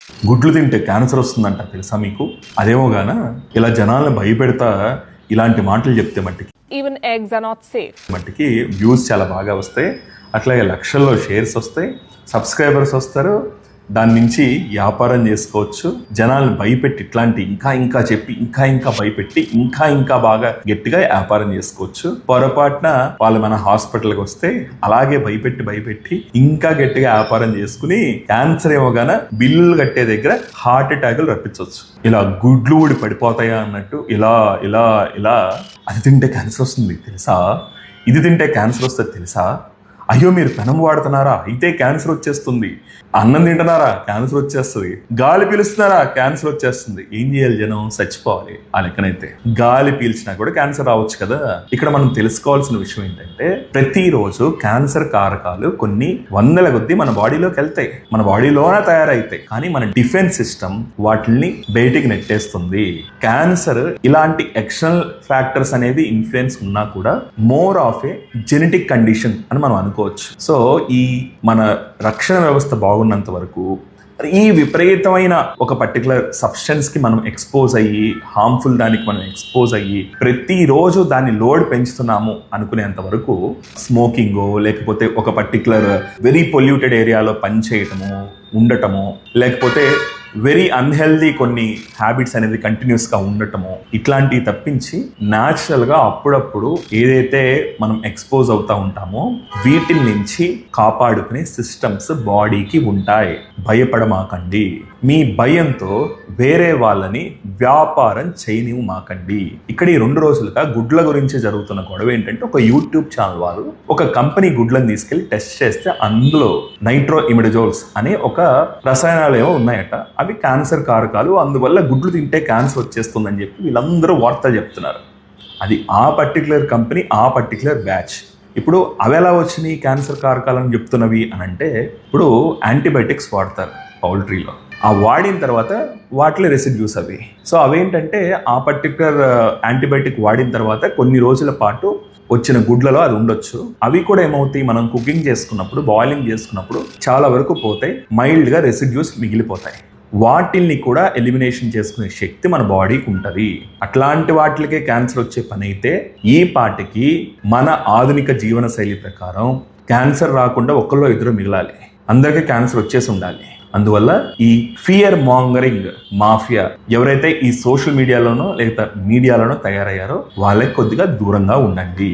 గుడ్లు తింటే క్యాన్సర్ వస్తుందంట, తెలుసా మీకు? అదేమో గాన ఇలా జనాలను భయపెడతా ఇలాంటి మాటలు చెప్తే మట్టికి వ్యూస్ చాలా బాగా వస్తాయి, అట్లాగే లక్షల్లో షేర్స్ వస్తాయి, సబ్స్క్రైబర్స్ వస్తారు, దాని నుంచి వ్యాపారం చేసుకోవచ్చు. జనాలను భయపెట్టి ఇట్లాంటి ఇంకా చెప్పి ఇంకా భయపెట్టి ఇంకా బాగా గట్టిగా వ్యాపారం చేసుకోవచ్చు. పొరపాటున వాళ్ళు మన హాస్పిటల్కి వస్తే అలాగే భయపెట్టి ఇంకా గట్టిగా వ్యాపారం చేసుకుని క్యాన్సర్ ఏమోగాన బిల్లులు కట్టే దగ్గర హార్ట్ అటాకులు రప్పించవచ్చు. ఇలా గుడ్లు ఊడి పడిపోతాయా అన్నట్టు ఇలా అది తింటే క్యాన్సర్ వస్తుంది తెలుసా, ఇది తింటే క్యాన్సర్ వస్తుంది తెలుసా, అయ్యో మీరు పెనం వాడుతున్నారా అయితే క్యాన్సర్ వచ్చేస్తుంది, అన్నం తింటున్నారా క్యాన్సర్ వచ్చేస్తుంది, గాలి పీలుస్తున్నారా క్యాన్సర్ వచ్చేస్తుంది. ఏం చేయాలి? జనం చచ్చిపోవాలి. ఆ లెక్కనైతే గాలి పీల్చినా కూడా క్యాన్సర్ రావచ్చు కదా. ఇక్కడ మనం తెలుసుకోవాల్సిన విషయం ఏంటంటే ప్రతిరోజు క్యాన్సర్ కారకాలు కొన్ని వందల కొద్దీ మన బాడీలోకి వెళ్తాయి, మన బాడీలోనే తయారైతాయి, కానీ మన డిఫెన్స్ సిస్టమ్ వాటిని బయటికి నెట్టేస్తుంది. క్యాన్సర్ ఇలాంటి ఎక్స్టర్నల్ ఫ్యాక్టర్స్ అనేది ఇన్ఫ్లుయెన్స్ ఉన్నా కూడా more of A genetic condition అని మనం అనుకోవచ్చు. సో ఈ మన రక్షణ వ్యవస్థ బాగున్నంత వరకు ఈ విపరీతమైన ఒక పర్టికులర్ సబ్స్టెన్స్ కి మనం ఎక్స్పోజ్ అయ్యి హార్మ్ఫుల్ దానికి మనం ఎక్స్పోజ్ అయ్యి ప్రతిరోజు దాన్ని లోడ్ పెంచుతున్నాము అనుకునేంత వరకు స్మోకింగ్ లేకపోతే ఒక పర్టికులర్ వెరీ పొల్యూటెడ్ ఏరియాలో పనిచేయటము ఉండటము లేకపోతే వెరీ అన్హెల్దీ కొన్ని హ్యాబిట్స్ అనేది కంటిన్యూస్గా ఉండటము ఇట్లాంటివి తప్పించి న్యాచురల్గా అప్పుడప్పుడు ఏదైతే మనం ఎక్స్పోజ్ అవుతా ఉంటామో వీటి నుంచి కాపాడుకునే సిస్టమ్స్ బాడీకి ఉంటాయి. భయపడమాకండి. మీ భయంతో వేరే వాళ్ళని వ్యాపారం చేయనివ్వమాకండి. ఇక్కడ ఈ 2 రోజులుగా గుడ్ల గురించి జరుగుతున్న గొడవ ఏంటంటే ఒక యూట్యూబ్ ఛానల్ వారు ఒక కంపెనీ గుడ్లను తీసుకెళ్లి టెస్ట్ చేస్తే అందులో నైట్రో ఇమిడజోల్స్ అనే ఒక రసాయనాలు ఏమో ఉన్నాయట, అవి క్యాన్సర్ కారకాలు, అందువల్ల గుడ్లు తింటే క్యాన్సర్ వచ్చేస్తుందని చెప్పి వీళ్ళందరూ వార్తలు చెప్తున్నారు. అది ఆ పర్టికులర్ కంపెనీ ఆ పర్టికులర్ బ్యాచ్. ఇప్పుడు అవి ఎలా వచ్చినాయి క్యాన్సర్ కారకాలని చెప్తున్నవి అని అంటే ఇప్పుడు యాంటీబయాటిక్స్ వాడతారు పౌల్ట్రీలో, ఆ వాడిన తర్వాత వాటిలో రెసిడ్యూస్ అవి. సో అవేంటంటే ఆ పర్టికులర్ యాంటీబయాటిక్ వాడిన తర్వాత కొన్ని రోజుల పాటు వచ్చిన గుడ్లలో అది ఉండొచ్చు. అవి కూడా ఏమవుతాయి, మనం కుకింగ్ చేసుకున్నప్పుడు బాయిలింగ్ చేసుకున్నప్పుడు చాలా వరకు పోతాయి, మైల్డ్గా రెసిడ్యూస్ మిగిలిపోతాయి. వాటిల్ని కూడా ఎలిమినేషన్ చేసుకునే శక్తి మన బాడీకి ఉంటుంది. అట్లాంటి వాటికే క్యాన్సర్ వచ్చే పని అయితే ఈ పాటికి మన ఆధునిక జీవన శైలి ప్రకారం క్యాన్సర్ రాకుండా ఒకళ్ళో ఇద్దరు మిగలాలి, అందరికీ క్యాన్సర్ వచ్చేసి ఉండాలి. అందువల్ల ఈ ఫియర్ మాంగరింగ్ మాఫియా ఎవరైతే ఈ సోషల్ మీడియాలోనో లేదా మీడియాలోనో తయారయ్యారో వాళ్ళకి కొద్దిగా దూరంగా ఉండండి.